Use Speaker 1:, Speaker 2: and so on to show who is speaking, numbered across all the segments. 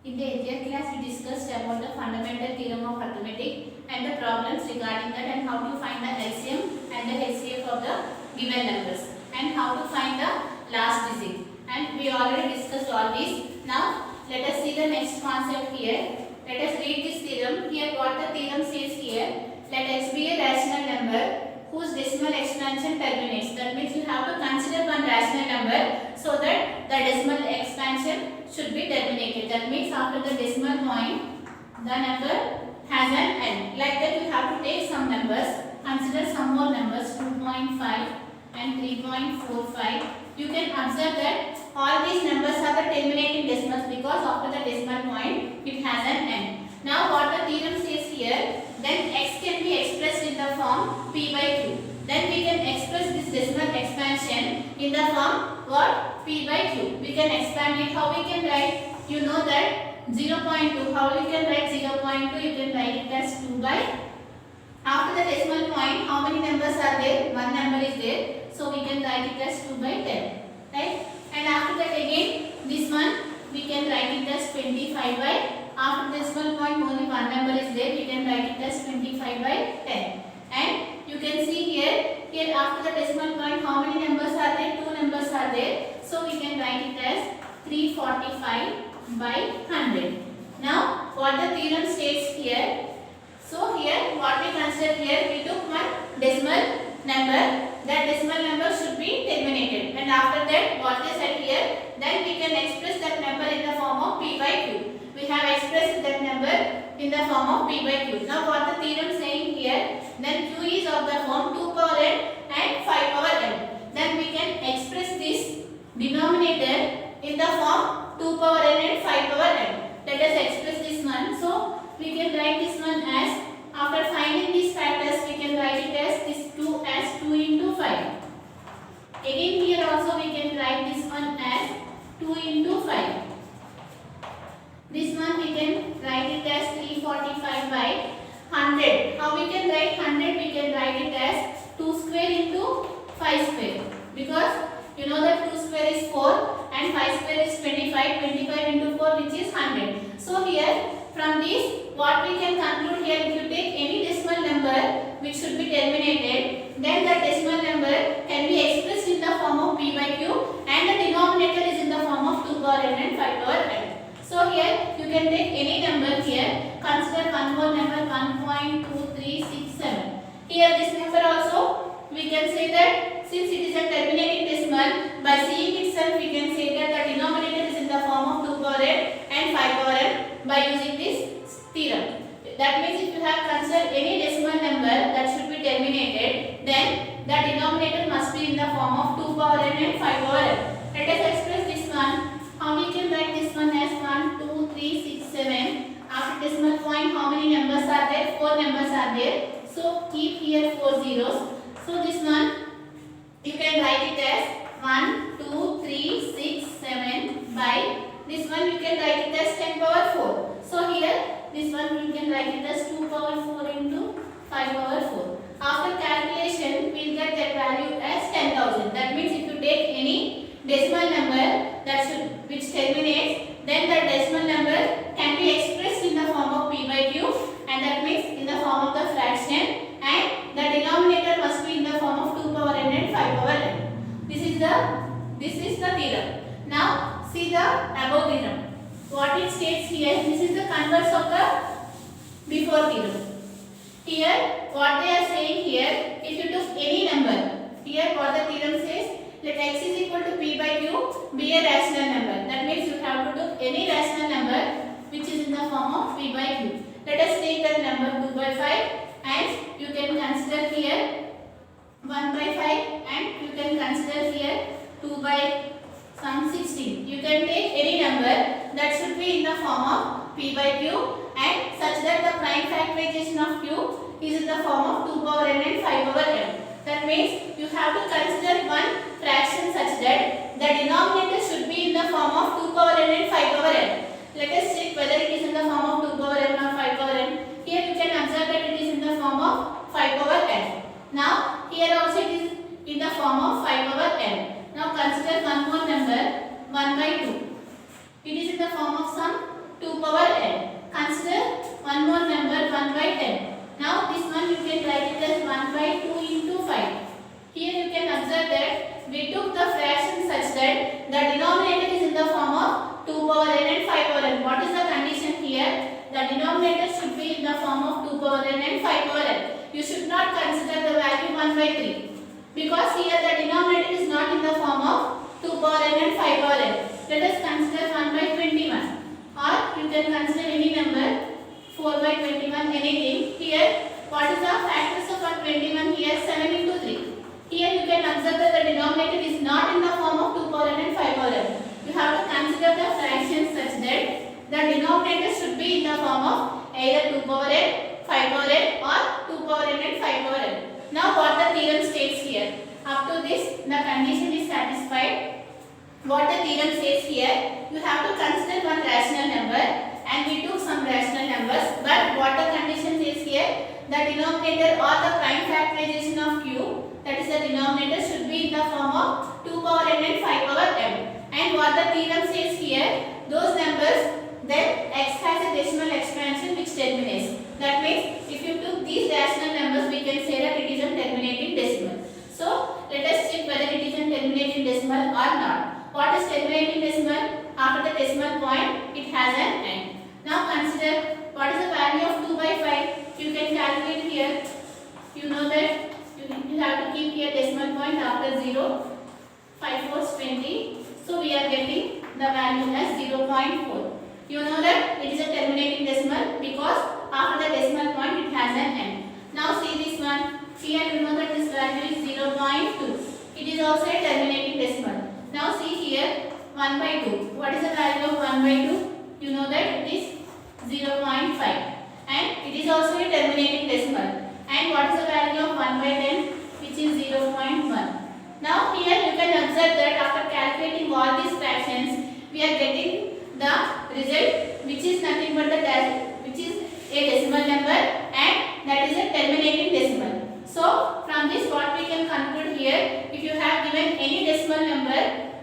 Speaker 1: In the earlier class, we discussed about the fundamental theorem of arithmetic and the problems regarding that, and how to find the LCM and the HCF of the given numbers, and how to find the last digit. And we already discussed all these. Now, let us see the next concept here. Let us read this theorem. Here, what the theorem says here. Let x be a rational number whose decimal expansion terminates. That means you have to consider one rational number so that the decimal expansion should be terminated. That means after the decimal point, the number has an end. Like that, you have to take some numbers. Consider some more numbers, 2.5 and 3.45. You can observe that all these numbers are the terminating decimals because after the decimal point, it has an end. Now, what the theorem says here, then x can be expressed in the form p by q. Then we can express this decimal expansion in the form what? P by q. We can expand it. How we can write? You know that 0.2. How you can write 0.2? You can write it as 2 by. After the decimal point, how many numbers are there? One number is there. So we can write it as 2 by 10. Right? And after that again, this one we can write it as 25 by. After decimal point, only one number is there. We can write it as 25 by 10. And you can see here after the decimal point, how many numbers are there? Two numbers are there. So we can write it as 345 by 100. Now, what the theorem states here. So here, what we consider here, we took one decimal number. That decimal number should be terminated. And after that, what they said here, then we can express that number in the form of p by q. We have expressed that number in the form of p by q. Now, what the theorem saying here, then q is of the form 2 power n and 5 power n. Then we can express this denominator in the form 2 power n and 5 power n. Let us express this one. So, we can write this one as, after finding these factors, we can write it as this 2 as 2 into 5. Again here also we can write this one as 2 into 5. This one we can write it as 345 by 100. How we can write 100? We can write it as 2 square into 5 square. Because you know that 2 square is 4 and 5 square is 25. 25 into 4 which is 100. So here from this what we can conclude here, if you take any decimal number which should be terminated, then the decimal number can be expressed in the form of p by q and the denominator is in the form of 2 power n and 5 power n. So here you can take any number here. Consider one more number 1.2367. Here this number also we can say that since it is a terminating decimal, by seeing itself we can say that the denominator is in the form of 2 power n and 5 power n by using this theorem. That means if you have considered any decimal number that should be terminated, then the denominator must be in the form of 2 power n and 5 power n. Let us express this one. How we can write this one as 1, 2, 3, 6, 7. After decimal point, how many numbers are there? 4 numbers are there. So keep here 4 zeros. So this one you can write it as 1, 2, 3, 6, 7 by. This one you can write it as 10 power 4. So here this one you can write it as 2 power 4 into 5 power 4. After calculation, we will get that value as 10,000. That means if you take any decimal number which terminates, then the decimal number can be expressed in the form of p by q, and that means in the form of the fraction, and the denominator must be in the form of 2 power n and 5 power n. This is the theorem. Now see the above theorem. What it states here, this is the converse of the before theorem. Here, what they are saying here, if you took any number, here what the theorem says, let x is equal to p by q be a rational number. That means you have to take any rational number which is in the form of p by q. Let us take that number 2 by 5 and you can consider here 1 by 5 and you can consider here 2 by some 16. You can take any number that should be in the form of p by q and such that the prime factorization of q is in the form of 2 power n and 5 power n. That means you have to consider one fraction such that the denominator should be in the form of 2 power n and 5 power n. Let us check whether it is in the form of 2 power n or 5 power n. Here you can observe that it is in the form of 5 power n. Now here also it is in the form of 5 power n. Now consider one more number 1 by 2. It is in the form of some 2 power n. Consider one more number 1 by 10. Now this one you can write it as 1 by 2 into 5. Here you can observe that we took the fraction such that the denominator is in the form of 2 power n and 5 power n. What is the condition here? The denominator should be in the form of 2 power n and 5 power n. You should not consider the value 1 by 3 because here the denominator is not in the form of 2 power n and 5 power n. Let us consider 1 by 21 or you can consider any number 4 by 21 anything. Here what is the factors of 121? Here 7 into 3. Here you can observe that the denominator is not in the form of 2 power n and 5 power n. You have to consider the fractions such that the denominator should be in the form of either 2 power n, 5 power n or 2 power n and 5 power n. Now what the theorem states here? Up to this the condition is satisfied. What the theorem says here, you have to consider one rational number and we took some rational numbers, but what the condition says here, the denominator or the prime factorization of q, that is the denominator, should be in the form of 2 power n and 5 power m. And what the theorem says here, those numbers then x has a decimal expansion which terminates. That means if you took these rational numbers, we can say that it is a terminating decimal. So let us check whether it is a terminating decimal or not. What is terminating decimal? After the decimal point, it has an end. Now consider what is the value of 2 by 5. You can calculate here. You know that you have to keep here decimal point after 0. 5 4 20. So we are getting the value as 0.4. You know that it is a terminating decimal because after the decimal point it has an end. Now see this one. Here you know that this value is 0.2. It is also a terminating decimal. Now see here 1 by 2. What is the value of 1 by 2? You know that it is 0.5 and it is also a terminating decimal. And what is the value of 1 by 10? Which is 0.1. Now here you can observe that after calculating all these fractions, we are getting the result which is nothing but the which is a decimal number and that is a terminating decimal. So from this what we can conclude here, if you have given any decimal number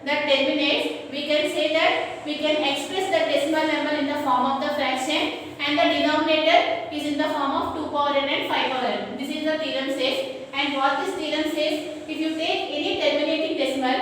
Speaker 1: that terminates, we can say that we can express the decimal number in the form of the fraction and the denominator is in the form of 2 power n and 5 power n. This is the theorem says. And what this theorem says, if you take any terminating decimal,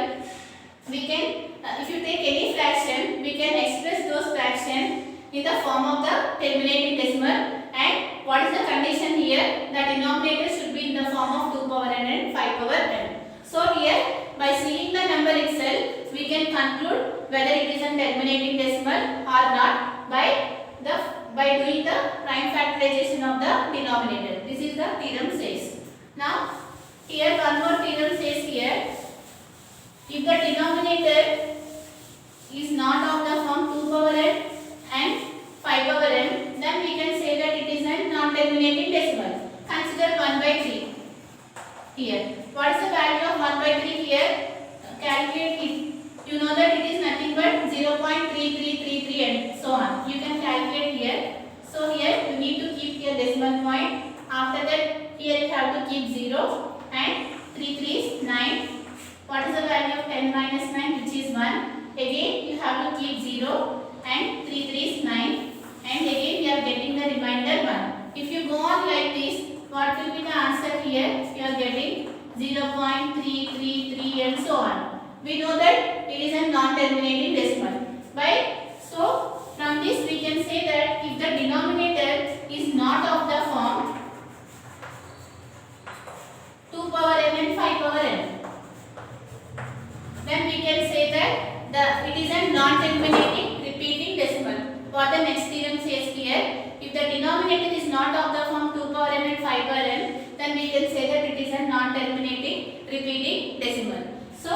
Speaker 1: we can if you take any fraction, we can express those fractions in the form of the terminating decimal. And what is the condition here? The denominator should be in the form of 2 power n and 5 power n. So here by seeing the number itself, we can conclude whether it is a terminating decimal or not by doing the prime factorization of the denominator. This is the theorem says. Now here one more theorem says here, if the denominator is not of the form 2 power n and 5 power n, then we can say that it is a non-terminating decimal. Consider 1 by 3 here. What is the value of 1 by 3 here? Calculate it. You know that it is nothing but 0.3333 and so on. You can calculate here. So here you need to keep your decimal point. After that here you have to keep 0 and 3 3 is 9. What is the value of 10 minus 9, which is 1? Again you have to keep 0 and 3 3 is 9 and again you are getting the remainder 1. If you go on like this, what will be the answer here? You are getting 0.333 and so on. We know that it is a non-terminating decimal. So from this we can say that if the denominator is not of the form 2 power n and 5 power n, then we can say that it is a non-terminating repeating decimal. What the next theorem says here, if the denominator is not of the form 2 power n and 5 power n, then we can say that it is a non-terminating repeating decimal. So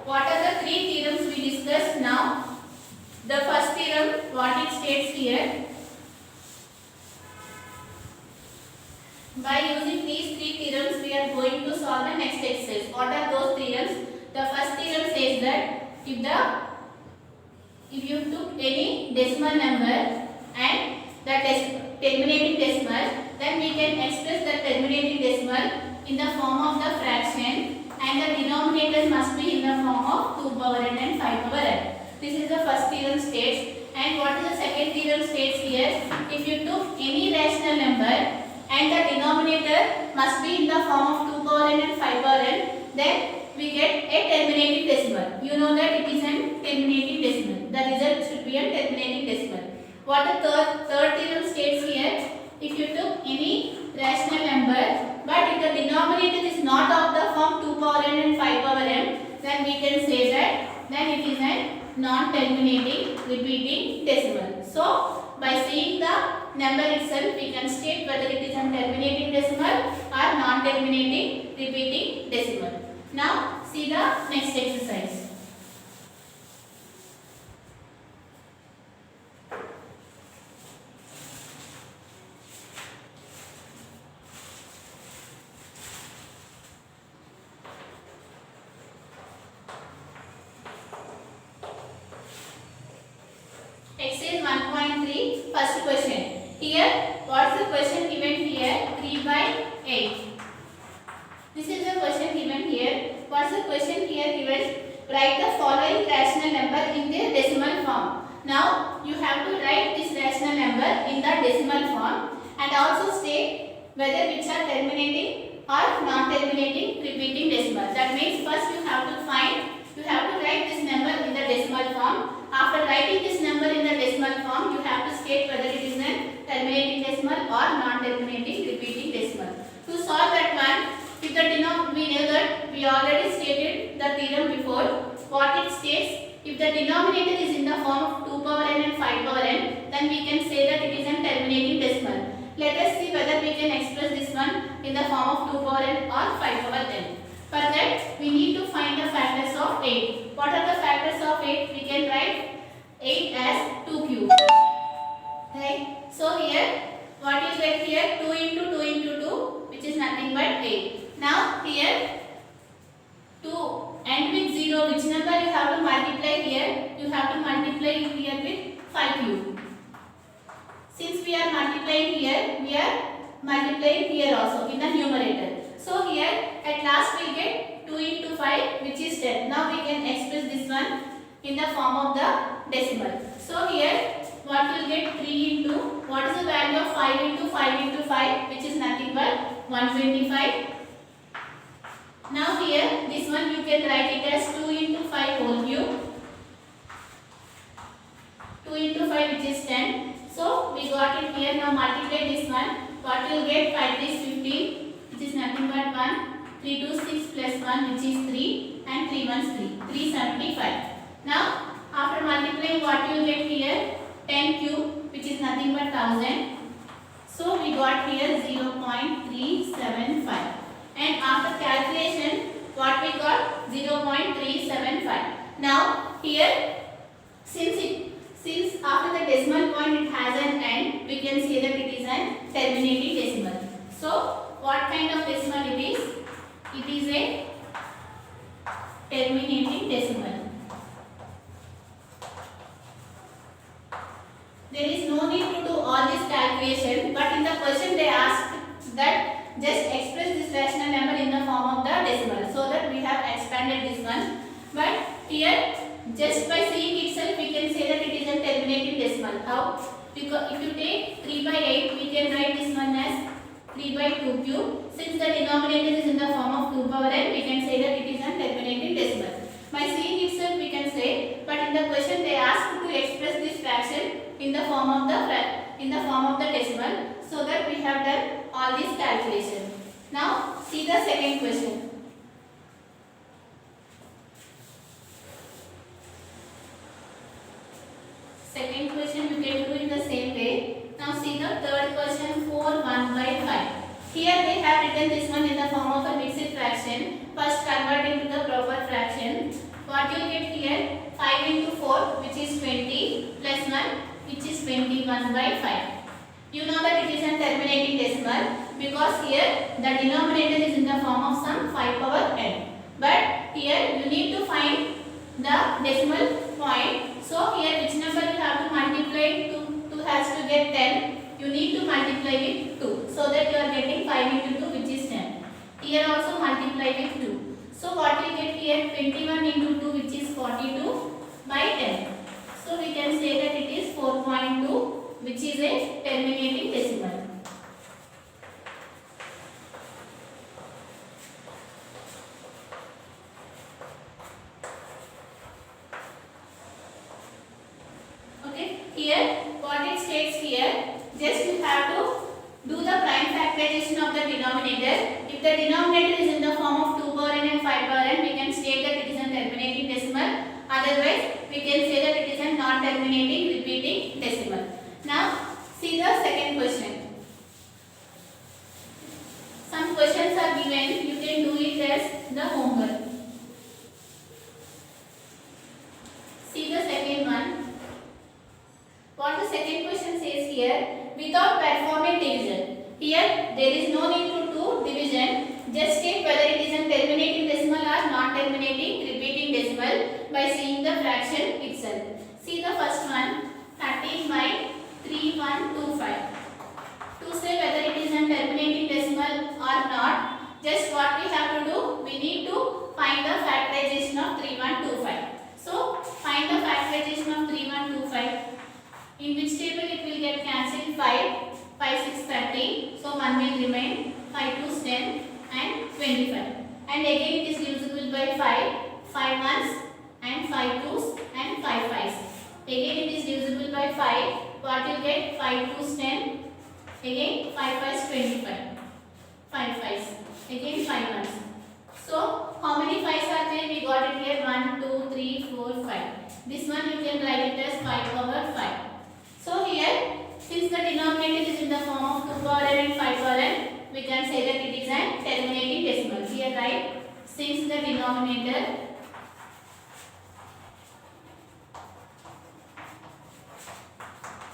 Speaker 1: what are the three theorems we discussed now? The first theorem, what it states here, by using these three theorems we are going to solve the next exercise. What are those theorems? The first theorem says that if you took any decimal number and the terminating decimal, then we can express the terminating decimal in the form of the fraction and the denominator must be in the form of 2 power n and 5 power n. This is the first theorem states. And what is the second second theorem states here, if you took any rational number and the denominator must be in the form of 2 power n and 5 power n, then we get a terminating decimal. You know that it is a terminating decimal. The result should be a terminating decimal. What the third theorem states here, if you took any rational number but if the denominator is not of the form 2 power n and 5 power m, then we can say that then it is a non-terminating repeating decimal. So by seeing the number itself we can state whether it is a terminating decimal or non-terminating repeating decimal. Now see the next exercise. Exercise 1.3, first question. Here, what is the question given here? 3 by 8. This is the question given here. What is the question here given? Write the following rational number in the decimal form. Now, you have to write this rational number in the decimal form and also state whether which are terminating or non-terminating repeating decimal. That means first you have to write this number in the decimal form. After writing this number in the decimal form, you have to state whether it is a terminating decimal or non-terminating repeating decimal. To solve that one, if the we know that we already stated the theorem before. What it states, if the denominator is in the form of 2 power n and 5 power n, then we can say that it is a terminating decimal. Let us see whether we can express this one in the form of 2 power n or 5 power n. For that, we need to find the factors of 8. What are the factors of 8? We can write 8 as 2 cube. Right? So here, what you get here? 2 into 2 into 2, which is nothing but 8. Now here, 2 and with 0, which number you have to multiply here? You have to multiply here with 5 cube. Since we are multiplying here, we are multiplying here also in the numerator. So here at last we get 2 into 5, which is 10. Now we can express this one in the form of the decimal. So here what will get 3 into, what is the value of 5 into 5 into 5, which is nothing but 125. Now here this one you can write it as 2 into 5 whole cube. 2 into 5, which is 10. So we got it here. Now multiply this one. What will get? 5 is 15, which is nothing but 1. 3 to 6 plus 1, which is 3, and 3 ones 3. 375. Now after multiplying, what you will get here? 10 cube, which is nothing but 1000. So we got here 0.375. And after calculation, what we got? 0.375. Now here, since after the decimal point it has an end, we can say that it is a terminating decimal. So what kind of decimal it is? It is a terminating decimal. There is no need to do all this calculation, but in the question they asked that just express this rational number in the form of the decimal, so that we have expanded this one. But here, just by seeing itself, we can say that it is a terminating decimal. How? Because if you take 3 by 8, we can write this one as 3 by 2 cube. Since the denominator is in the form of 2 power n, we can say that it is a terminating decimal. By seeing itself, we can say, but in the question they asked to express this fraction in the form of the decimal, so that we have done all these calculations. Now see the second question. Second question you can do in the same way. Now see the third question, 4 1 by 5. Here they have written this one in the form of a mixed fraction. First convert into the proper fraction. What you get here? 5 into 4, which is 20, plus 1, which is 21 by 5. You know that it is a terminating decimal because here the denominator is in the form of some 5 power n. But here you need to find the decimal point. So here which number you have to multiply? 2 has to get 10. You need to multiply with 2. So that you are getting 5 into 2, which is 10. Here also multiply with 2. So what you get here? 21 into 2, which is 42 by 10. So we can say that it is 4.5. 3.2, which is a terminating decimal. Here what it states here, just you have to do the prime factorization of the denominator. If the denominator is in the form of 2 power n and 5 power n, we can state that it is a terminating decimal. Otherwise we can say that it is a non-terminating repeating decimal. Now see the second question. Some questions are given, you can do it as the homework. See the second one. What the second question says here, without performing division. Here there is no need to do division, just check whether it is a terminating decimal or non-terminating repeating decimal by seeing the fraction itself. See the first one, 13/3125. To say whether it is a terminating decimal or not, just what we have to do, we need to find the factorization of 3125. So find the factorization of 3125. In which table it will get cancelled? 5, 5, 6, 30. So 1 will remain, 5 2s 10 and 25. And again it is divisible by 5, 5 1s and 5 2s and 5 5s. Again it is divisible by 5. What you get? 5 2s 10. Again 5 5s 25. 5 5s. Again 5 1s. So how many 5s are there? We got it here 1, 2, 3, 4, 5. This one you can write it as 5 power 5. So here, since the denominator is in the form of 2 power n and 5 power n, we can say that it is a terminating decimal. Here write, since the denominator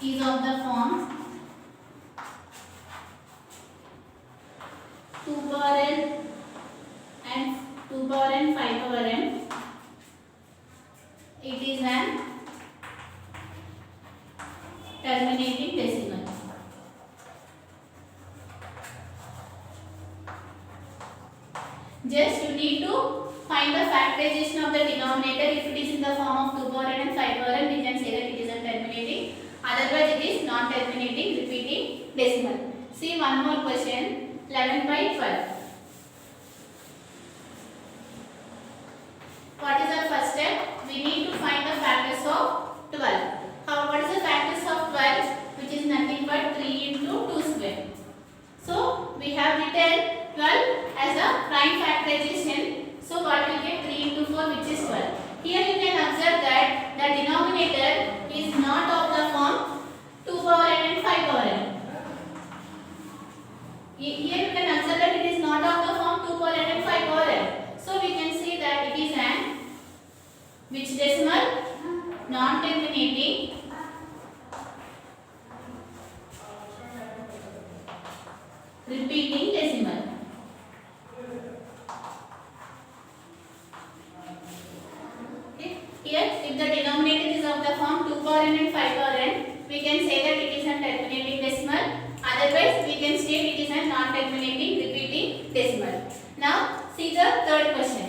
Speaker 1: is of the form 2 power n and 2 power n 5 power n, it is an terminating decimal. Just you need to find the factorization of the denominator. If it is in the form of 2 power n and 5 power n, we can say that it is a terminating. Otherwise it is non-terminating repeating decimal. See one more question, 11/12. What is the first step? We need to find the factors of 12. What is the factors of 12? Which is nothing but 3 into 2 square. So we have written 12 as a prime factorization. So what we get? 3 into 4, which is 12. Here you can observe that the denominator is not of the form 2 power n and 5 power n. Here you can observe that it is not of the form 2 power n and 5 power n. So we can say that it is an which decimal? Non-terminating repeating decimal. Okay. Here, if the denominator is of the form 2 power n and 5 power n, we can say that it is a terminating decimal. Otherwise, we can state it is a non-terminating repeating decimal. Now, see the third question.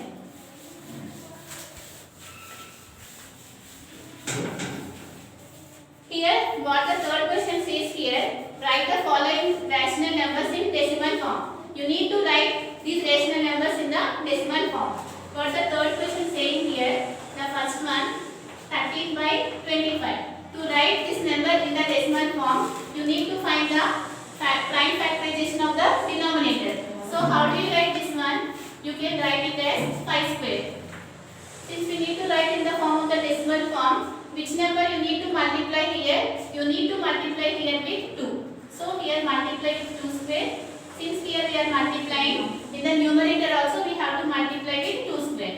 Speaker 1: Here, what the third question says here, write the following rational numbers in decimal form. You need to write these rational numbers in the decimal form. What the third question saying here, the first one, 13/25. To write this number in the decimal form, you need to find the prime factorization of the denominator. So how do you write this one? You can write it as 5 square. Since we need to write in the form of the decimal form, which number you need to multiply here? You need to multiply here with 2. So here multiply with 2 square. Since here we are multiplying, in the numerator also we have to multiply with 2 square.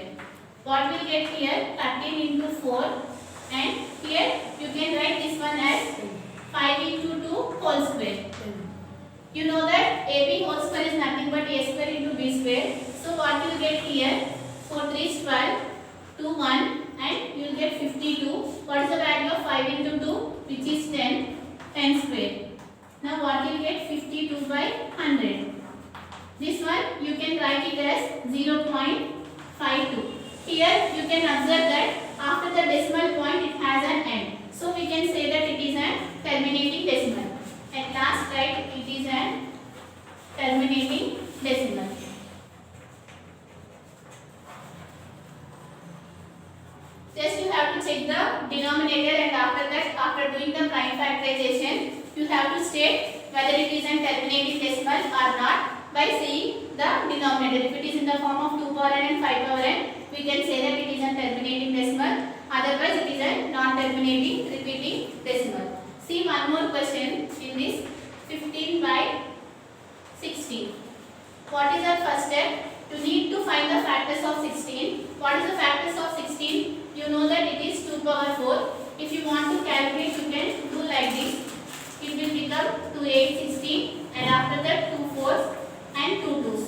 Speaker 1: What we get here? 13 into 4. And here you can write this one as 5 into 2 whole square. You know that AB whole square is nothing but A square into B square. So what you get here? 4 3 is 12, 2 1 and you will get 52. What is the value of 5 into 2? Which is 10. 10 square. Now what you get? 52/100. This one you can write it as 0.52. Here you can observe that after the decimal point it has an end. So we can say that it is a write it is an terminating decimal. Just you have to check the denominator, and after that, after doing the prime factorization, you have to state whether it is an terminating decimal or not by seeing the denominator. If it is in the form of 2 power n and 5 power n, we can say that it is a terminating decimal. Otherwise, it is a non-terminating repeating decimal. See one more question in this 15 by 16. What is our first step? You need to find the factors of 16. What is the factors of 16? You know that it is 2 power 4. If you want to calculate, you can do like this. It will become 2 8 16, and after that 2 4s and 2 2s.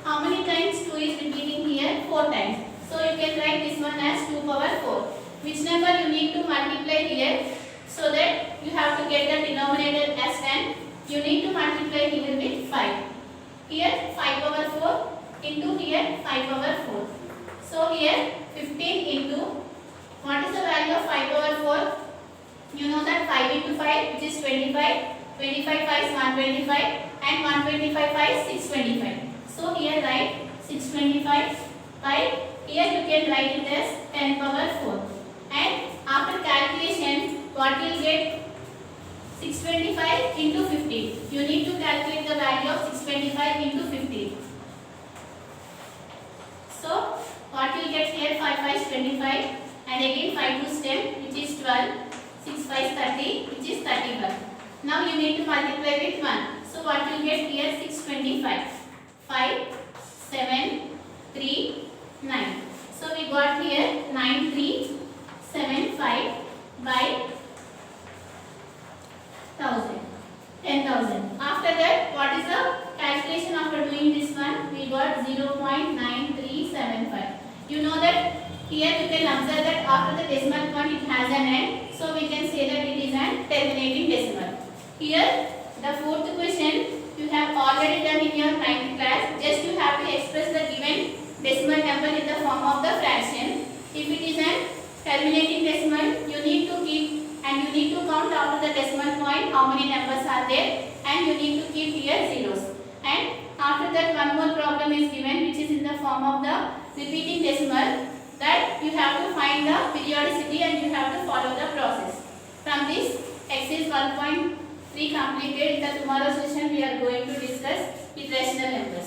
Speaker 1: How many times 2 is repeating here? 4 times. So you can write this one as 2 power 4. Which number you need to multiply here? So that you have to get the denominator as 10. You need to multiply here with 5. Here 5 power 4 into here 5 power 4. So here 15 into, what is the value of 5 power 4? You know that 5 into 5, which is 25. 25 5 is 125, and 125 5 is 625. So here write 625 5. Here you can write it as 10 power 4. And after calculation, what you will get? 625 into 15. You need to calculate the value of 625 into 15. So what you will get here? 5 5 is 25, and again 5 2 is 10, which is 12. 6 5 is 30, which is 31. Now you need to multiply with 1. So what you will get here? 625. 5 7 3 9. So we got here 9375 by 1000. 10,000. After that, what is the calculation after doing this one? We got 0.9375. You know that here you can observe that after the decimal point it has an end. So we can say that it is an terminating decimal. Here the fourth question you have already done in your 9th class. Just you have to express the given decimal number in the form of the fraction. If it is an terminating decimal, you need to keep and you need to count after the decimal point how many numbers are there, and you need to keep here zeros. And after that, one more problem is given, which is in the form of the repeating decimal, that you have to find the periodicity and you have to follow the process. From this, exercise 1.3 completed. In the tomorrow session, we are going to discuss irrational numbers.